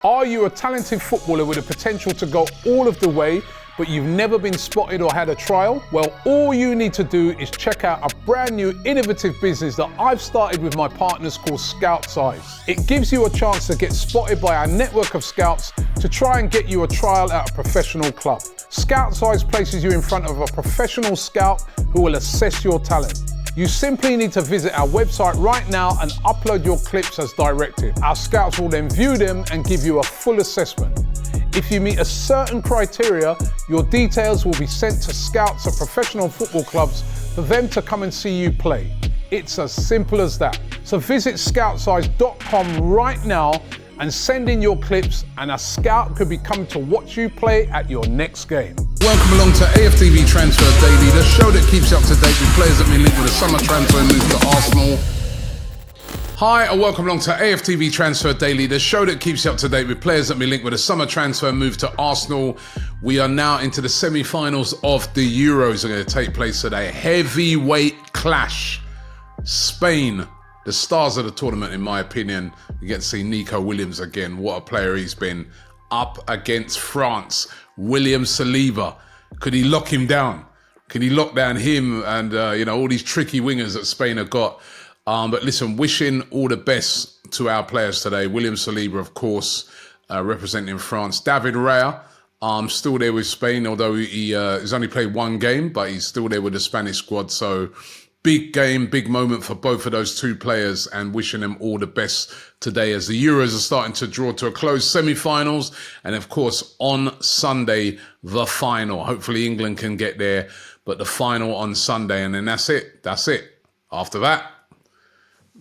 Are you a talented footballer with the potential to go all of the way, but you've never been spotted or had a trial? Well, all you need to do is check out a brand new innovative business that I've started with my partners called Scout Size. It gives you a chance to get spotted by our network of scouts to try and get you a trial at a professional club. Scout Size places you in front of a professional scout who will assess your talent. You simply need to visit our website right now and upload your clips as directed. Our scouts will then view them and give you a full assessment. If you meet a certain criteria, your details will be sent to scouts at professional football clubs for them to come and see you play. It's as simple as that. So visit scoutsize.com right now and send in your clips, and a scout could be coming to watch you play at your next game. Welcome along to AFTV Transfer Daily, the show that keeps you up to date with players that may link with a summer transfer move to Arsenal. Hi, and welcome along to AFTV Transfer Daily, the show that keeps you up to date with players that may link with a summer transfer move to Arsenal. We are now into the semi-finals of the Euros that are going to take place today. Heavyweight clash. Spain, the stars of the tournament, in my opinion. You get to see Nico Williams again. What a player he's been. Up against France. William Saliba. Could he lock him down? Can he lock down him and, all these tricky wingers that Spain have got? But listen, wishing all the best to our players today. William Saliba, of course, representing France. David Raya, still there with Spain, although he's only played one game, but he's still there with the Spanish squad. So big game, big moment for both of those two players, and wishing them all the best today as the Euros are starting to draw to a close. Semi-finals, and of course on Sunday, the final. Hopefully England can get there, but the final on Sunday, and then that's it. That's it. After that,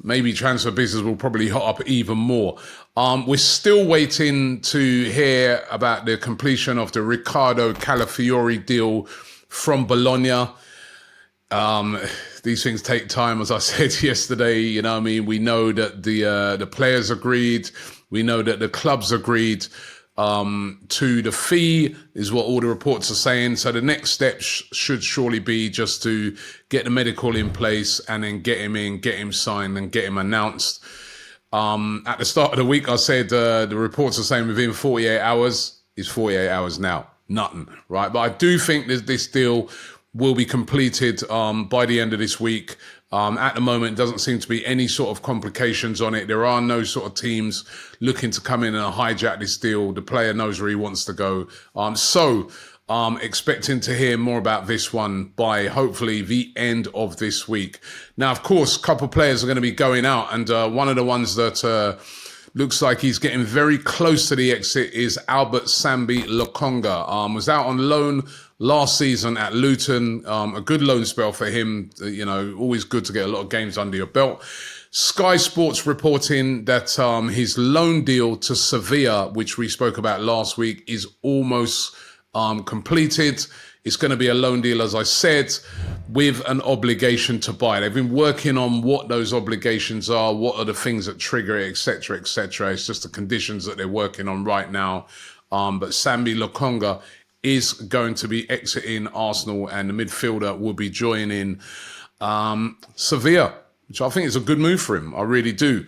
maybe transfer business will probably hot up even more. We're still waiting to hear about the completion of the Riccardo Calafiori deal from Bologna. These things take time, as I said yesterday. We know that the players agreed. We know that the clubs agreed to the fee, is what all the reports are saying. So the next step should surely be just to get the medical in place and then get him in, get him signed and get him announced. At the start of the week, I said the reports are saying within 48 hours. It's 48 hours now. Nothing, right? But I do think that this deal will be completed by the end of this week. At the moment, doesn't seem to be any sort of complications on it. There are no sort of teams looking to come in and hijack this deal. The player knows where he wants to go. Expecting to hear more about this one by hopefully the end of this week. Now, of course, a couple of players are going to be going out, and one of the ones that looks like he's getting very close to the exit is Albert Sambi Lokonga. Was out on loan last season at Luton, a good loan spell for him. Always good to get a lot of games under your belt. Sky Sports reporting that his loan deal to Sevilla, which we spoke about last week, is almost completed. It's going to be a loan deal, as I said, with an obligation to buy. They've been working on what those obligations are, what are the things that trigger it, etc., etc. It's just the conditions that they're working on right now. But Sambi Lokonga is going to be exiting Arsenal, and the midfielder will be joining Sevilla, which I think is a good move for him. I really do.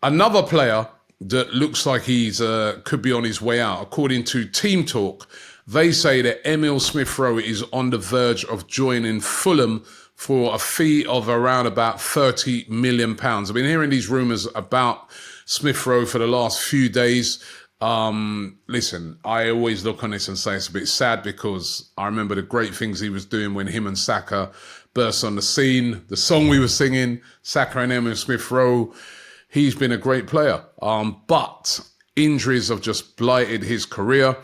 Another player that looks like he's could be on his way out, according to Team Talk, they say that Emile Smith-Rowe is on the verge of joining Fulham for a fee of around about £30 million. I've been hearing these rumours about Smith-Rowe for the last few days. Listen, I always look on this and say it's a bit sad, because I remember the great things he was doing when him and Saka burst on the scene. The song we were singing, Saka and Emile Smith-Rowe, he's been a great player. But injuries have just blighted his career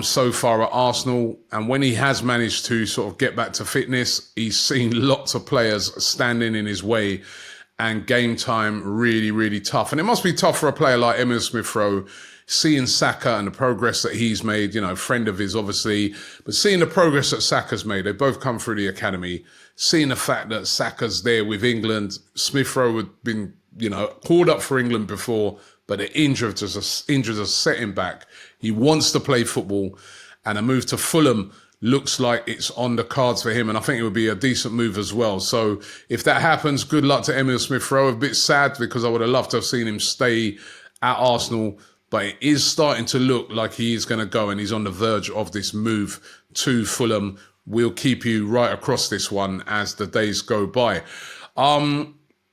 so far at Arsenal. And when he has managed to sort of get back to fitness, he's seen lots of players standing in his way, and game time really, really tough. And it must be tough for a player like Emile Smith-Rowe, seeing Saka and the progress that he's made, friend of his, obviously, but seeing the progress that Saka's made. They both come through the academy, seeing the fact that Saka's there with England. Smith-Rowe had been, called up for England before, but the injuries are set him back. He wants to play football, and a move to Fulham looks like it's on the cards for him, and I think it would be a decent move as well. So if that happens, good luck to Emile Smith-Rowe. A bit sad, because I would have loved to have seen him stay at Arsenal, but it is starting to look like he is going to go, and he's on the verge of this move to Fulham. We'll keep you right across this one as the days go by.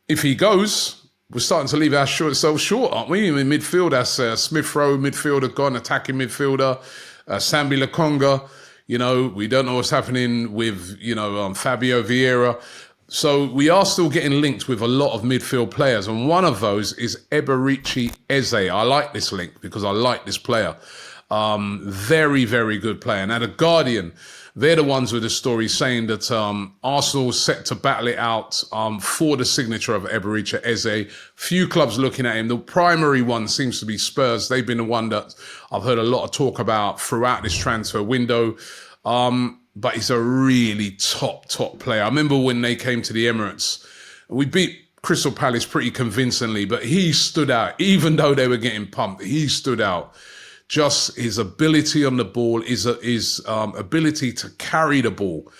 If he goes, we're starting to leave ourselves short, aren't we? In midfield, that's Smith-Rowe midfielder gone, attacking midfielder, Sambi Lokonga. You know, we don't know what's happening with, Fabio Vieira. So we are still getting linked with a lot of midfield players, and one of those is Eberechi Eze. I like this link because I like this player. Very, very good player. Now, The Guardian, they're the ones with the story saying that Arsenal set to battle it out for the signature of Eberechi Eze. Few clubs looking at him. The primary one seems to be Spurs. They've been the one that I've heard a lot of talk about throughout this transfer window. But he's a really top player. I remember when they came to the Emirates, we beat Crystal Palace pretty convincingly, but he stood out. Even though they were getting pumped, he stood out. Just his ability on the ball, his ability to carry the ball.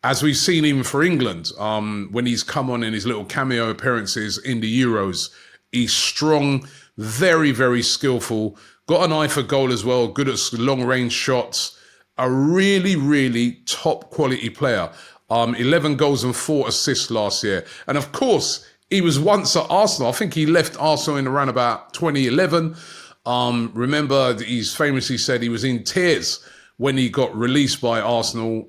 As we've seen even for England, when he's come on in his little cameo appearances in the Euros, he's strong, very, very skillful, got an eye for goal as well, good at long-range shots. A really, really top quality player. 11 goals and 4 assists last year. And of course, he was once at Arsenal. I think he left Arsenal in around about 2011. Remember, he's famously said he was in tears when he got released by Arsenal.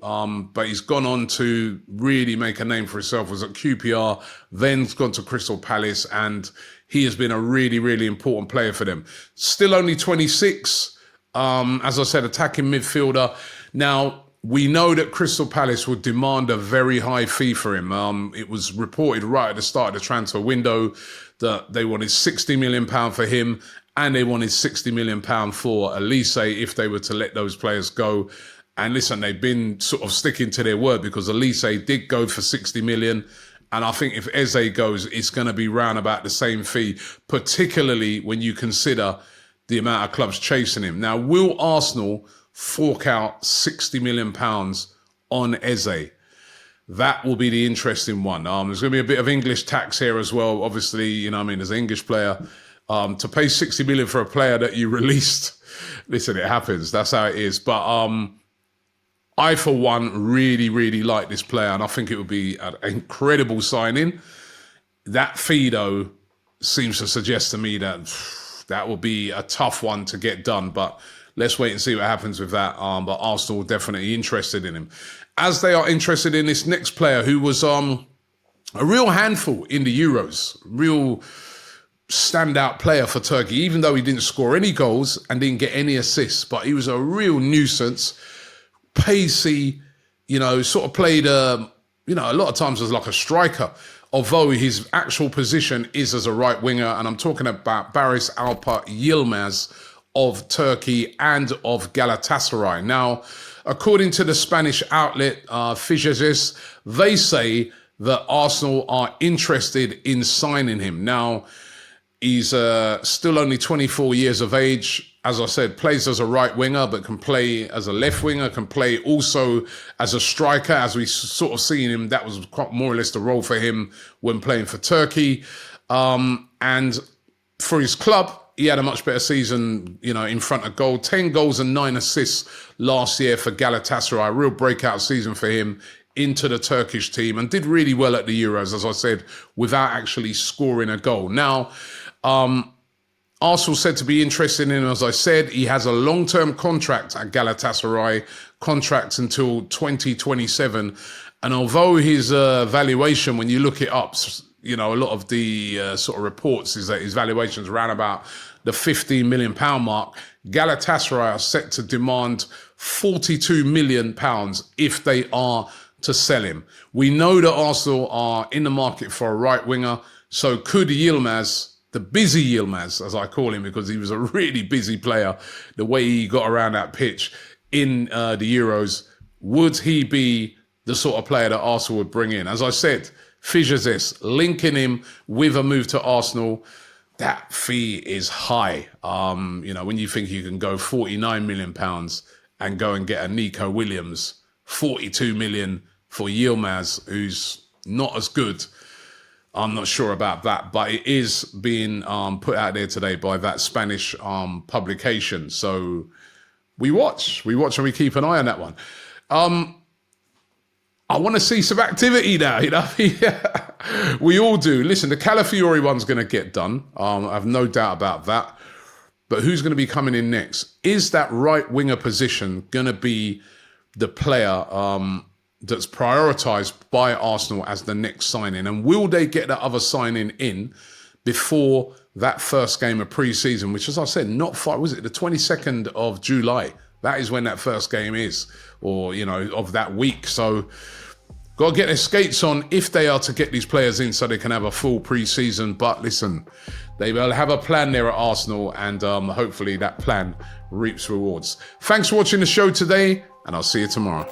But he's gone on to really make a name for himself. Was at QPR, then gone to Crystal Palace, and he has been a really, really important player for them. Still only 26. As I said, attacking midfielder. Now, we know that Crystal Palace would demand a very high fee for him. It was reported right at the start of the transfer window that they wanted £60 million for him, and they wanted £60 million for Elise if they were to let those players go. And listen, they've been sort of sticking to their word, because Elise did go for 60 million. And I think if Eze goes, it's going to be round about the same fee, particularly when you consider the amount of clubs chasing him. Now, will Arsenal fork out £60 million on Eze? That will be the interesting one. There's going to be a bit of English tax here as well. Obviously, as an English player, to pay 60 million for a player that you released, listen, it happens. That's how it is. But I, for one, really, really like this player, and I think it would be an incredible signing. That fee, though, seems to suggest to me that will be a tough one to get done, but let's wait and see what happens with that. But Arsenal are definitely interested in him, as they are interested in this next player who was a real handful in the Euros, real standout player for Turkey, even though he didn't score any goals and didn't get any assists, but he was a real nuisance, pacey, sort of played, a lot of times as like a striker, although his actual position is as a right winger. And I'm talking about Baris, Alper, Yilmaz of Turkey and of Galatasaray. Now, according to the Spanish outlet Fiches, they say that Arsenal are interested in signing him. Now, he's still only 24 years of age. As I said, plays as a right winger, but can play as a left winger, can play also as a striker. As we sort of seen him, that was quite more or less the role for him when playing for Turkey. And for his club, he had a much better season, in front of goal. 10 goals and 9 assists last year for Galatasaray. A real breakout season for him into the Turkish team, and did really well at the Euros, as I said, without actually scoring a goal. Now, Arsenal said to be interested in him. As I said, he has a long-term contract at Galatasaray, contract until 2027. And although his valuation, when you look it up, a lot of the sort of reports is that his valuation is around about the £15 million mark, Galatasaray are set to demand £42 million if they are to sell him. We know that Arsenal are in the market for a right winger. So could Yilmaz, the busy Yilmaz, as I call him, because he was a really busy player, the way he got around that pitch in the Euros, would he be the sort of player that Arsenal would bring in? As I said, Fiches linking him with a move to Arsenal, that fee is high. When you think you can go £49 million and go and get a Nico Williams, 42 million for Yilmaz, who's not as good. I'm not sure about that, but it is being put out there today by that Spanish publication. So we watch and we keep an eye on that one. I want to see some activity now, you know. We all do. Listen, the Calafiori one's going to get done. I have no doubt about that. But who's going to be coming in next? Is that right winger position going to be the player that's prioritised by Arsenal as the next signing? And will they get that other signing in before that first game of pre-season, which, as I said, not far, was it the 22nd of July? That is when that first game is, or, you know, of that week. So got to get their skates on if they are to get these players in so they can have a full pre-season. But listen, they will have a plan there at Arsenal, and hopefully that plan reaps rewards. Thanks for watching the show today, and I'll see you tomorrow.